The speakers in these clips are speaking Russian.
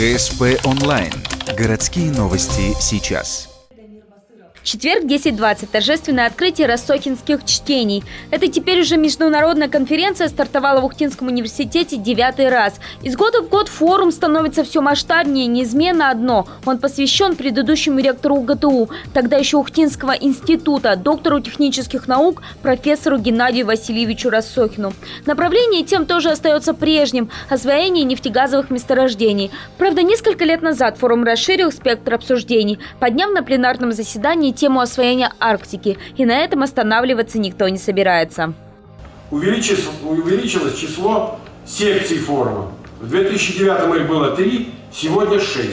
ГСП онлайн. Городские новости сейчас. Четверг, 10:20. Торжественное открытие рассохинских чтений. Это теперь уже международная конференция стартовала в Ухтинском университете 9-й раз. Из года в год форум становится все масштабнее, неизменно одно. Он посвящен предыдущему ректору УГТУ, тогда еще Ухтинского института, доктору технических наук, профессору Геннадию Васильевичу Рассохину. Направление тем тоже остается прежним – освоение нефтегазовых месторождений. Правда, несколько лет назад форум расширил спектр обсуждений, подняв на пленарном заседании тему освоения Арктики. И на этом останавливаться никто не собирается. Увеличилось число секций форума. В 2009 их было 3, сегодня 6.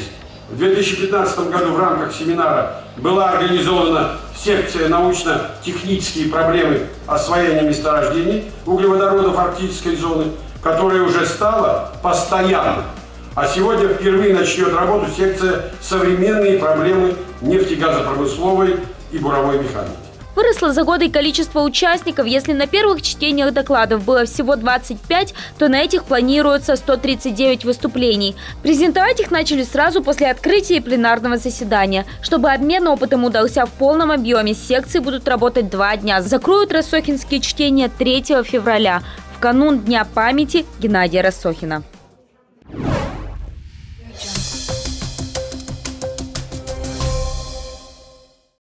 В 2015 году в рамках семинара была организована секция «Научно-технические проблемы освоения месторождений углеводородов арктической зоны», которая уже стала постоянной. А сегодня впервые начнет работу секция «Современные проблемы нефтегазопромысловой и буровой механики». Выросло за годы и количество участников. Если на первых чтениях докладов было всего 25, то на этих планируется 139 выступлений. Презентовать их начали сразу после открытия пленарного заседания. Чтобы обмен опытом удался в полном объеме, секции будут работать 2 дня. Закроют рассохинские чтения 3 февраля, в канун Дня памяти Геннадия Рассохина.